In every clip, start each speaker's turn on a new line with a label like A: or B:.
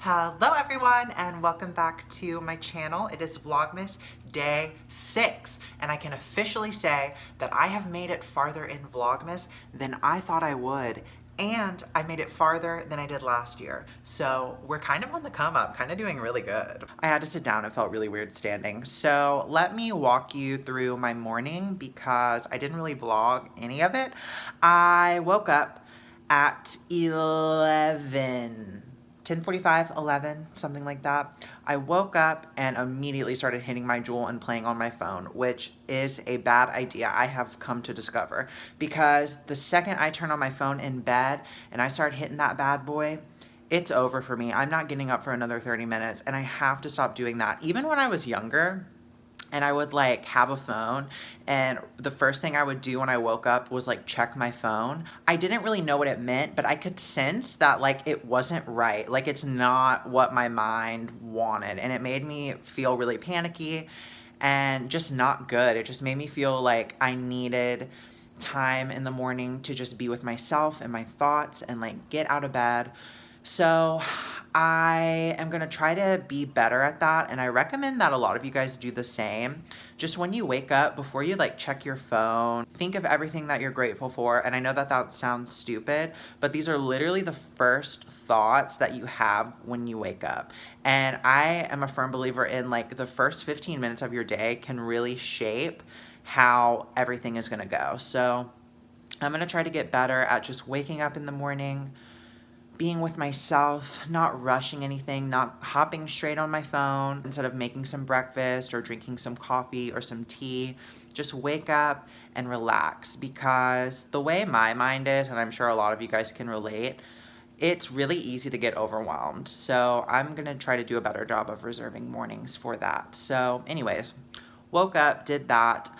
A: Hello everyone and welcome back to my channel. It is Vlogmas Day 6 and I can officially say that I have made it farther in Vlogmas than I thought I would, and I made it farther than I did last year. So we're kind of on the come up, kind of doing really good. I had to sit down, it felt really weird standing. So let me walk you through my morning because I didn't really vlog any of it. I woke up at 10:45, 11, something like that. I woke up and immediately started hitting my Juul and playing on my phone, which is a bad idea, I have come to discover. Because the second I turn on my phone in bed and I start hitting that bad boy, it's over for me. I'm not getting up for another 30 minutes, and I have to stop doing that. Even when I was younger, and I would like have a phone, and the first thing I would do when I woke up was like check my phone. I didn't really know what it meant, but I could sense that like it wasn't right. Like it's not what my mind wanted, and it made me feel really panicky and just not good. It just made me feel like I needed time in the morning to just be with myself and my thoughts and like get out of bed. So I am gonna try to be better at that, and I recommend that a lot of you guys do the same. Just when you wake up, before you like check your phone, think of everything that you're grateful for. And I know that that sounds stupid, but these are literally the first thoughts that you have when you wake up. And I am a firm believer in like the first 15 minutes of your day can really shape how everything is gonna go. So I'm gonna try to get better at just waking up in the morning, being with myself, not rushing anything, not hopping straight on my phone instead of making some breakfast or drinking some coffee or some tea. Just wake up and relax, because the way my mind is, and I'm sure a lot of you guys can relate, it's really easy to get overwhelmed. So I'm gonna try to do a better job of reserving mornings for that. So anyways, woke up, did that.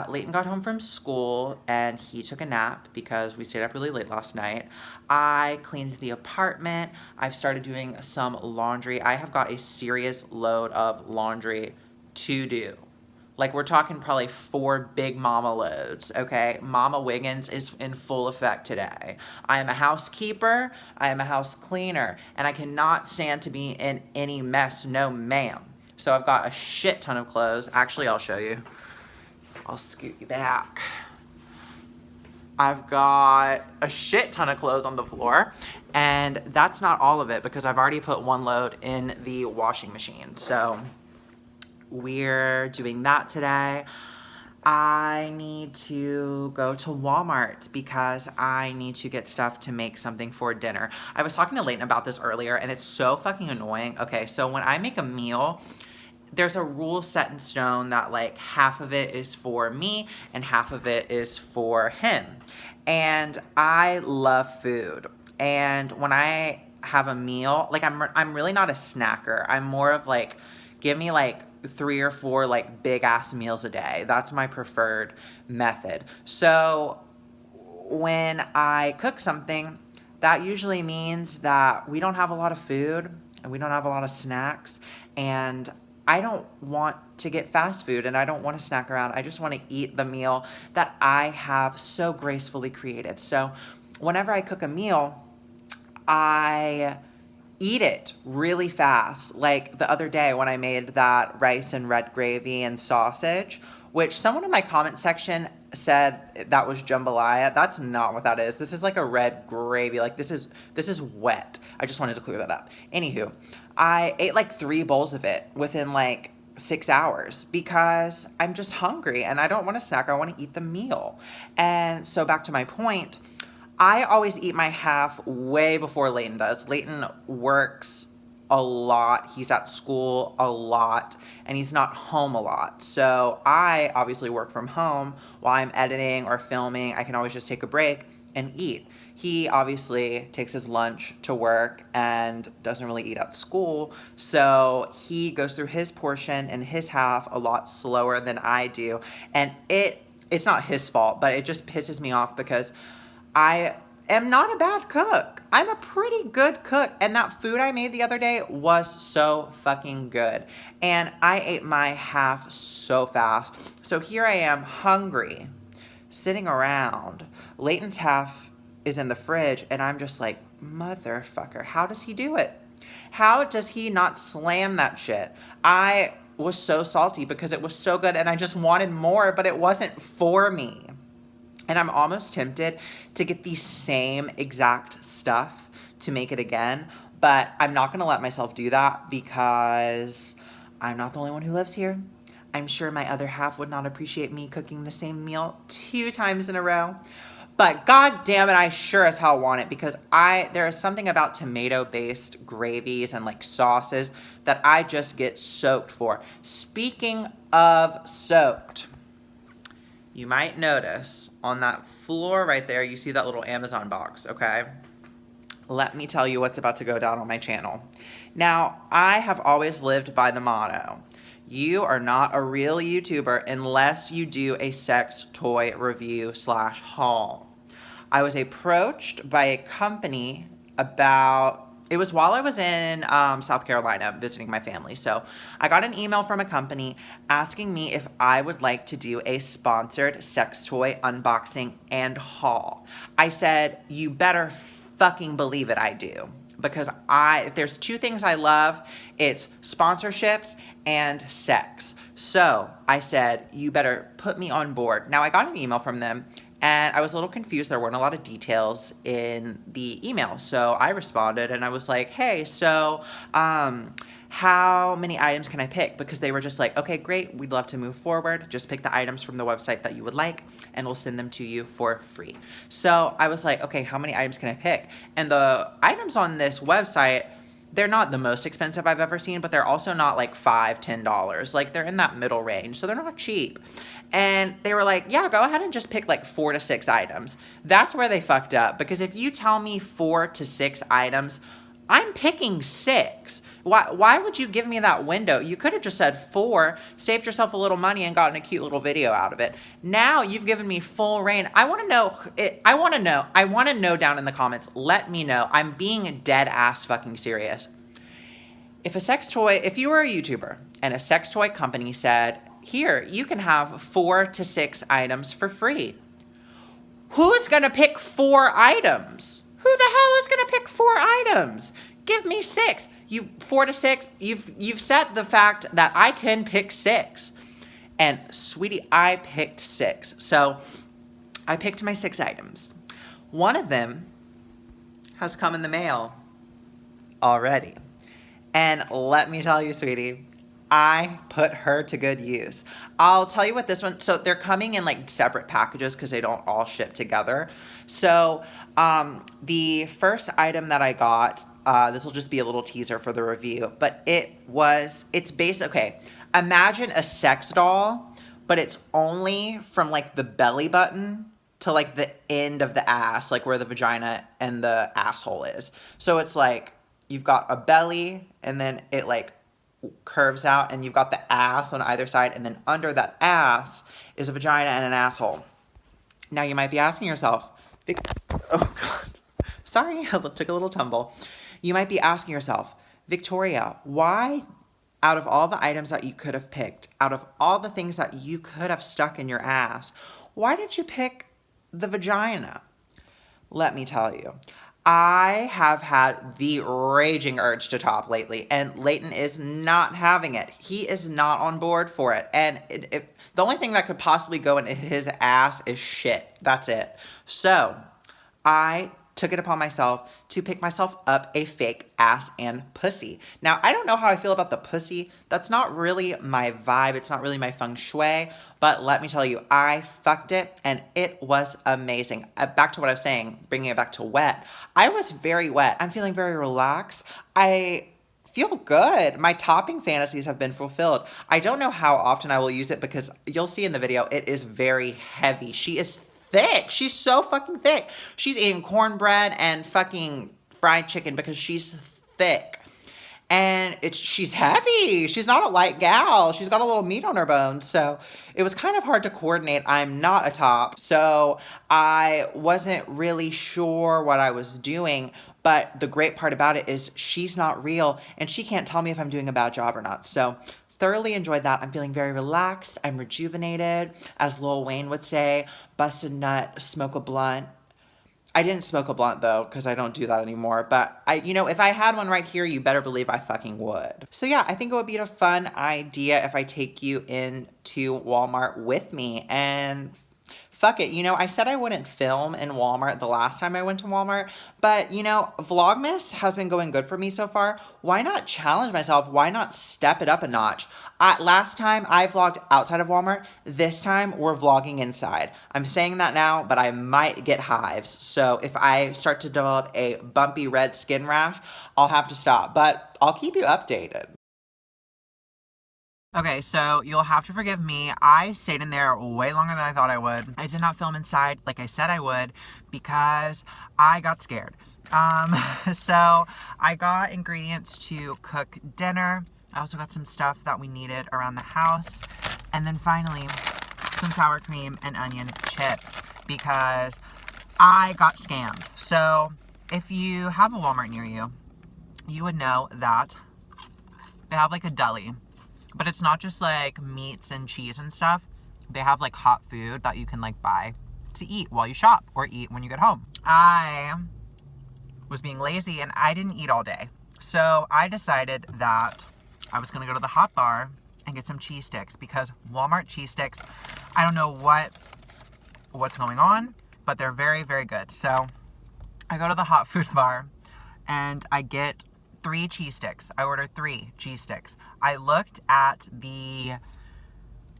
A: Leighton got home from school and he took a nap because we stayed up really late last night. I cleaned the apartment. I've started doing some laundry. I have got a serious load of laundry to do. Like, we're talking probably 4 big mama loads, okay? Mama Wiggins is in full effect today. I am a housekeeper, I am a house cleaner, and I cannot stand to be in any mess, no ma'am. So I've got a shit ton of clothes. Actually, I'll show you. I'll scoot you back. I've got a shit ton of clothes on the floor, and that's not all of it because I've already put one load in the washing machine. So we're doing that today. I need to go to Walmart because I need to get stuff to make something for dinner. I was talking to Leighton about this earlier, and it's so fucking annoying. Okay, so when I make a meal, there's a rule set in stone that like half of it is for me and half of it is for him. And I love food. And when I have a meal, like I'm really not a snacker. I'm more of like, give me like 3 or 4 like big ass meals a day. That's my preferred method. So when I cook something, that usually means that we don't have a lot of food and we don't have a lot of snacks, and I don't want to get fast food and I don't want to snack around. I just want to eat the meal that I have so gracefully created. So whenever I cook a meal, I eat it really fast. Like the other day when I made that rice and red gravy and sausage, which someone in my comment section said that was jambalaya. That's not what that is. This is like a red gravy. Like this is wet. I just wanted to clear that up. Anywho, I ate like 3 bowls of it within like 6 hours because I'm just hungry and I don't want to snack. I want to eat the meal. And so back to my point, I always eat my half way before Leighton does. Leighton works a lot, he's at school a lot, and he's not home a lot. So I obviously work from home while I'm editing or filming. I can always just take a break and eat. He obviously takes his lunch to work and doesn't really eat at school, so he goes through his portion and his half a lot slower than I do. And it's not his fault, but it just pisses me off because I am not a bad cook. I'm a pretty good cook, and that food I made the other day was so fucking good. And I ate my half so fast. So here I am, hungry, sitting around. Leighton's half is in the fridge, and I'm just like, motherfucker, how does he do it? How does he not slam that shit? I was so salty because it was so good and I just wanted more, but it wasn't for me. And I'm almost tempted to get the same exact stuff to make it again, but I'm not gonna let myself do that because I'm not the only one who lives here. I'm sure my other half would not appreciate me cooking the same meal 2 times in a row. But god damn it, I sure as hell want it because there is something about tomato-based gravies and like sauces that I just get soaked for. Speaking of soaked, you might notice on that floor right there, you see that little Amazon box, okay? Let me tell you what's about to go down on my channel. Now, I have always lived by the motto, you are not a real YouTuber unless you do a sex toy review / haul. I was approached by a company it was while I was in South Carolina visiting my family. So I got an email from a company asking me if I would like to do a sponsored sex toy unboxing and haul. I said, you better fucking believe it, I do. Because if there's 2 things I love, it's sponsorships and sex. So I said, you better put me on board. Now I got an email from them and I was a little confused. There weren't a lot of details in the email. So I responded and I was like, hey, so how many items can I pick? Because they were just like, okay, great. We'd love to move forward. Just pick the items from the website that you would like and we'll send them to you for free. So I was like, okay, how many items can I pick? And the items on this website, they're not the most expensive I've ever seen, but they're also not like $5, $10. Like they're in that middle range. So they're not cheap. And they were like, yeah, go ahead and just pick like 4 to 6 items. That's where they fucked up. Because if you tell me 4 to 6 items, I'm picking 6. Why would you give me that window? You could have just said 4, saved yourself a little money and gotten a cute little video out of it. Now you've given me full reign. I want to know down in the comments. Let me know. I'm being dead ass fucking serious. If you were a YouTuber and a sex toy company said, here, you can have 4 to 6 items for free. Who's gonna pick 4 items? Who the hell is gonna pick 4 items? Give me 6. 4 to 6, you've set the fact that I can pick 6. And sweetie, I picked 6. So I picked my 6 items. One of them has come in the mail already. And let me tell you, sweetie, I put her to good use. I'll tell you what this one, so they're coming in like separate packages because they don't all ship together. So the first item that I got, this will just be a little teaser for the review, but it's based, okay, imagine a sex doll, but it's only from like the belly button to like the end of the ass, like where the vagina and the asshole is. So it's like, you've got a belly and then it like curves out and you've got the ass on either side and then under that ass is a vagina and an asshole. Now you might be asking yourself, oh god, sorry, I took a little tumble. You might be asking yourself, Victoria, why out of all the items that you could have picked, out of all the things that you could have stuck in your ass, why did you pick the vagina? Let me tell you. I have had the raging urge to top lately, and Leighton is not having it. He is not on board for it, and the only thing that could possibly go in his ass is shit. That's it. So, I took it upon myself to pick myself up a fake ass and pussy. Now, I don't know how I feel about the pussy. That's not really my vibe. It's not really my feng shui. But let me tell you, I fucked it and it was amazing. Back to what I was saying, bringing it back to wet. I was very wet. I'm feeling very relaxed. I feel good. My topping fantasies have been fulfilled. I don't know how often I will use it because you'll see in the video, it is very heavy. She is thick. She's so fucking thick. She's eating cornbread and fucking fried chicken because she's thick. And she's heavy. She's not a light gal. She's got a little meat on her bones. So it was kind of hard to coordinate. I'm not a top. So I wasn't really sure what I was doing. But the great part about it is she's not real. And she can't tell me if I'm doing a bad job or not. So thoroughly enjoyed that. I'm feeling very relaxed. I'm rejuvenated. As Lil Wayne would say, bust a nut, smoke a blunt. I didn't smoke a blunt though, because I don't do that anymore. But if I had one right here, you better believe I fucking would. So yeah, I think it would be a fun idea if I take you into Walmart with me and fuck it. I said I wouldn't film in Walmart the last time I went to Walmart, but Vlogmas has been going good for me so far. Why not challenge myself? Why not step it up a notch? Last time I vlogged outside of Walmart. This time we're vlogging inside. I'm saying that now, but I might get hives. So if I start to develop a bumpy red skin rash, I'll have to stop, but I'll keep you updated. Okay, so you'll have to forgive me. I stayed in there way longer than I thought I would. I did not film inside like I said I would because I got scared. So I got ingredients to cook dinner. I also got some stuff that we needed around the house. And then finally, some sour cream and onion chips because I got scammed. So if you have a Walmart near you, you would know that they have like a deli. But it's not just like meats and cheese and stuff. They have like hot food that you can like buy to eat while you shop or eat when you get home. I was being lazy and I didn't eat all day. So I decided that I was gonna go to the hot bar and get some cheese sticks because Walmart cheese sticks, I don't know what's going on, but they're very, very good. So I go to the hot food bar and I get 3 cheese sticks. I ordered 3 cheese sticks. I looked at the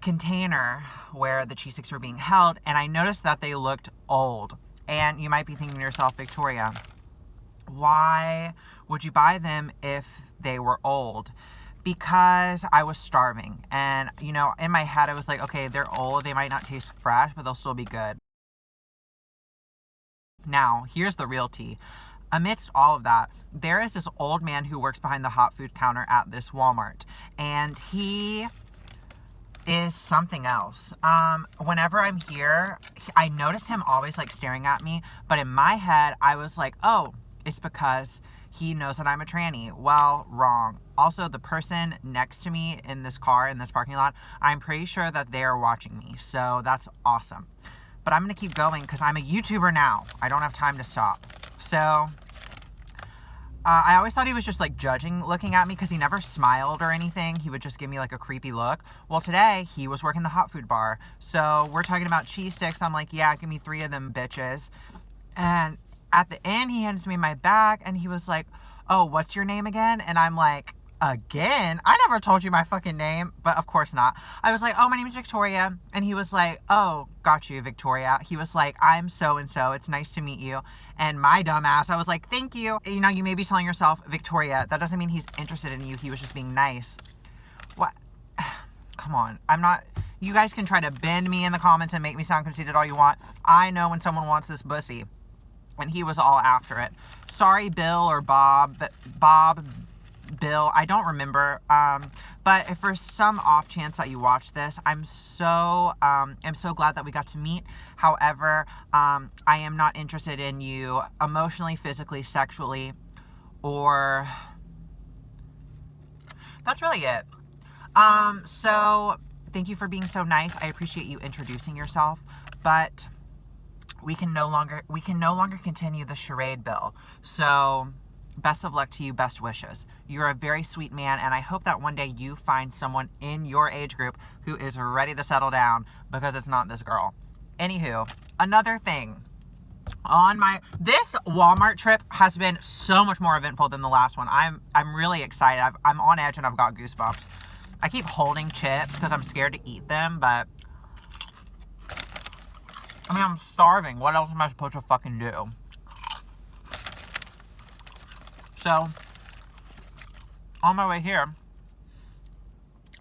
A: container where the cheese sticks were being held and I noticed that they looked old. And you might be thinking to yourself, Victoria, why would you buy them if they were old? Because I was starving. And, in my head I was like, okay, they're old. They might not taste fresh, but they'll still be good. Now, here's the real tea. Amidst all of that, there is this old man who works behind the hot food counter at this Walmart. And he is something else. Whenever I'm here, I notice him always like staring at me. But in my head, I was like, oh, it's because he knows that I'm a tranny. Well, wrong. Also, the person next to me in this car, in this parking lot, I'm pretty sure that they are watching me. So that's awesome. But I'm going to keep going because I'm a YouTuber now. I don't have time to stop. So I always thought he was just like looking at me because he never smiled or anything. He would just give me like a creepy look. Well, today he was working the hot food bar. So we're talking about cheese sticks. I'm like, yeah, give me 3 of them bitches. And at the end, he hands me my bag and he was like, oh, what's your name again? And I'm like, again? I never told you my fucking name, but of course not. I was like, oh, my name is Victoria. And he was like, oh, got you, Victoria. He was like, I'm so-and-so. It's nice to meet you. And my dumb ass, I was like, thank you. You may be telling yourself, Victoria, that doesn't mean he's interested in you. He was just being nice. What? Come on. You guys can try to bend me in the comments and make me sound conceited all you want. I know when someone wants this pussy. And he was all after it. Sorry, Bill or Bob, Bill, I don't remember, but if for some off chance that you watch this, I'm so glad that we got to meet. However, I am not interested in you emotionally, physically, sexually, or that's really it. So thank you for being so nice. I appreciate you introducing yourself, but we can no longer continue the charade, Bill. So best of luck to you, best wishes. You're a very sweet man, and I hope that one day you find someone in your age group who is ready to settle down, because it's not this girl. Anywho, another thing. This Walmart trip has been so much more eventful than the last one. I'm really excited. I'm on edge and I've got goosebumps. I keep holding chips because I'm scared to eat them, but I'm starving. What else am I supposed to fucking do? So, on my way here,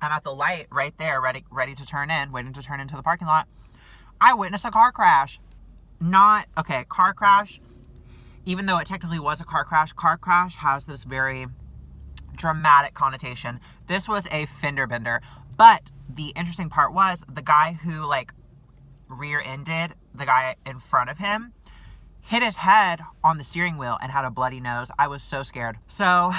A: I'm at the light right there, ready to turn in, waiting to turn into the parking lot. I witnessed a car crash. Car crash, even though it technically was a car crash has this very dramatic connotation. This was a fender bender. But the interesting part was the guy who, rear-ended the guy in front of him hit his head on the steering wheel and had a bloody nose. I was so scared. So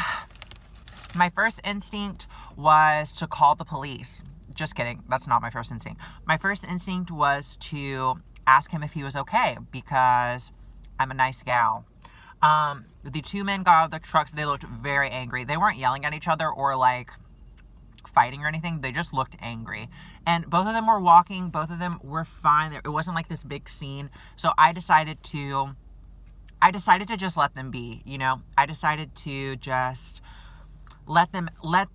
A: my first instinct was to call the police. Just kidding. That's not my first instinct. My first instinct was to ask him if he was okay, because I'm a nice gal. The two men got out of the trucks. They looked very angry. They weren't yelling at each other or like fighting or anything. They just looked angry. And both of them were walking. Both of them were fine. It wasn't like this big scene. So I decided to just let them be, you know. I decided to just let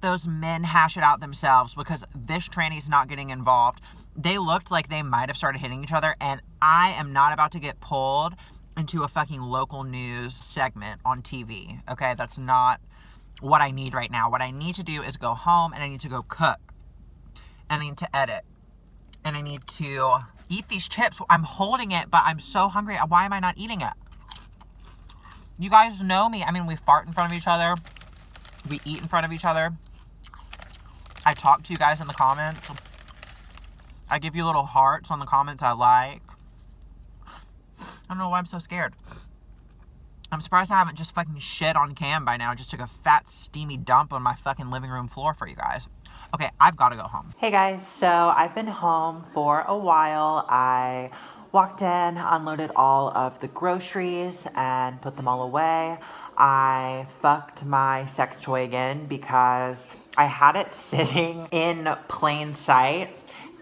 A: those men hash it out themselves, because this tranny's not getting involved. They looked like they might have started hitting each other, and I am not about to get pulled into a fucking local news segment on TV, okay? That's not what I need right now. What I need to do is go home, and I need to go cook, and I need to edit, and I need to eat these chips. I'm holding it, but I'm so hungry. Why am I not eating it? You guys know me. I mean, we fart in front of each other. We eat in front of each other. I talk to you guys in the comments. I give you little hearts on the comments I like. I don't know why I'm so scared. I'm surprised I haven't just fucking shit on cam by now. Just took a fat, steamy dump on my fucking living room floor for you guys. Okay, I've got to go home. Hey guys, so I've been home for a while. I walked in, unloaded all of the groceries, and put them all away. I fucked my sex toy again because I had it sitting in plain sight.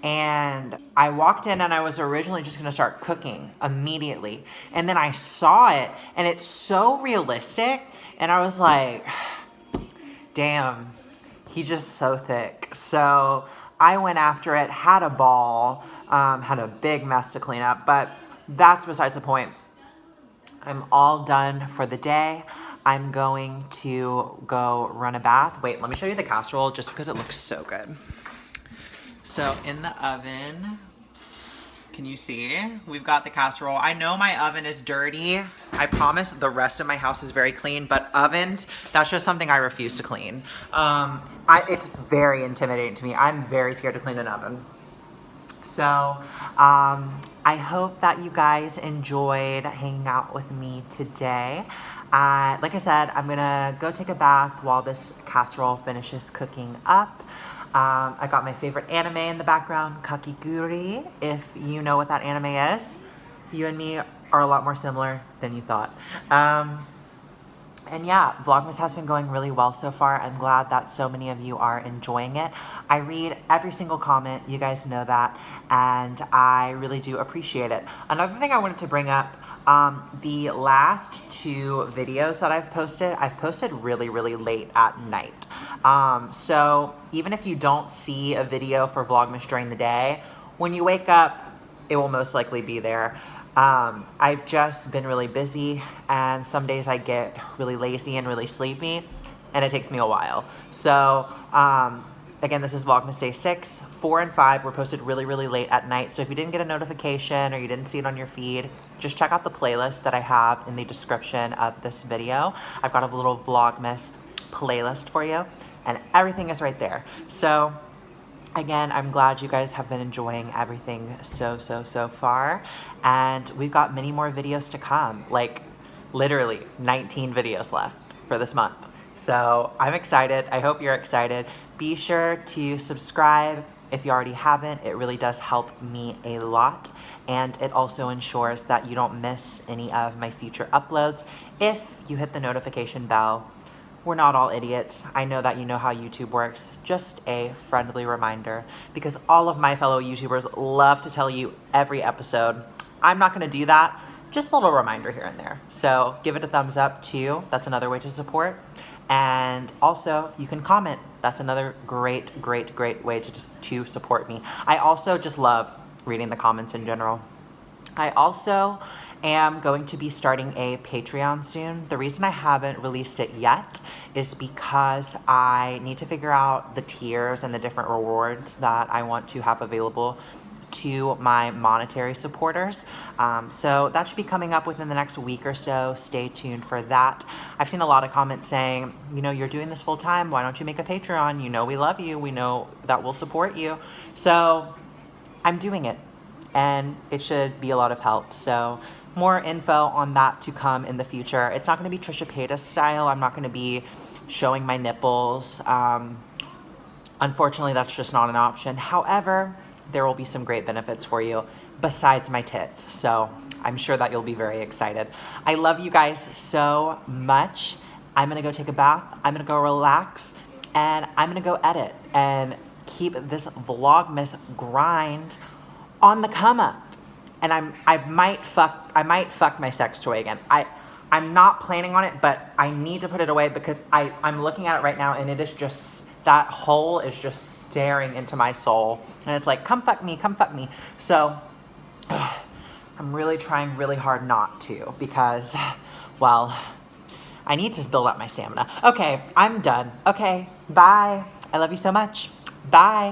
A: And I walked in and I was originally just gonna start cooking immediately. And then I saw it and it's so realistic. And I was like, damn, he's just so thick. So I went after it, had a ball, had a big mess to clean up, but that's besides the point. I'm all done for the day. I'm going to go run a bath. Wait, let me show you the casserole just because it looks so good. So in the oven, can you see? We've got the casserole. I know my oven is dirty. I promise the rest of my house is very clean, but ovens, that's just something I refuse to clean. It's very intimidating to me. I'm very scared to clean an oven. So I hope that you guys enjoyed hanging out with me today. Like I said, I'm gonna go take a bath while this casserole finishes cooking up. I got my favorite anime in the background, Kakiguri. If you know what that anime is, you and me are a lot more similar than you thought. And yeah, Vlogmas has been going really well so far. I'm glad that so many of you are enjoying it. I read every single comment, you guys know that, and I really do appreciate it. Another thing I wanted to bring up, the last 2 videos that I've posted really, really late at night. So even if you don't see a video for Vlogmas during the day, when you wake up, it will most likely be there. I've just been really busy, and some days I get really lazy and really sleepy, and it takes me a while. So, again, this is Vlogmas Day 6. 4 and 5 were posted really, really late at night, so if you didn't get a notification or you didn't see it on your feed, just check out the playlist that I have in the description of this video. I've got a little Vlogmas playlist for you, and everything is right there. So, again, I'm glad you guys have been enjoying everything so far. And we've got many more videos to come. Like, literally 19 videos left for this month. So I'm excited. I hope you're excited. Be sure to subscribe if you already haven't. It really does help me a lot. And it also ensures that you don't miss any of my future uploads if you hit the notification bell. We're not all idiots. I know that you know how YouTube works. Just a friendly reminder, because all of my fellow YouTubers love to tell you every episode. I'm not gonna do that. Just a little reminder here and there. So give it a thumbs up too. That's another way to support. And also you can comment. That's another great way to support me. I also just love reading the comments in general. I also am going to be starting a Patreon soon. The reason I haven't released it yet is because I need to figure out the tiers and the different rewards that I want to have available to my monetary supporters. So that should be coming up within the next week or so. Stay tuned for that. I've seen a lot of comments saying, you know, you're doing this full time. Why don't you make a Patreon? You know we love you. We know that we'll support you. So I'm doing it, and it should be a lot of help. So more info on that to come in the future. It's not going to be Trisha Paytas style. I'm not going to be showing my nipples. Unfortunately, that's just not an option. However, there will be some great benefits for you besides my tits. So I'm sure that you'll be very excited. I love you guys so much. I'm gonna go take a bath. I'm gonna go relax, and I'm gonna go edit and keep this Vlogmas grind on the come up. And I might fuck my sex toy again. I'm not planning on it, but I need to put it away because I'm looking at it right now, and it is just, that hole is just staring into my soul. And it's like, come fuck me, come fuck me. So I'm really trying really hard not to because, well, I need to build up my stamina. Okay, I'm done. Okay, bye. I love you so much. Bye.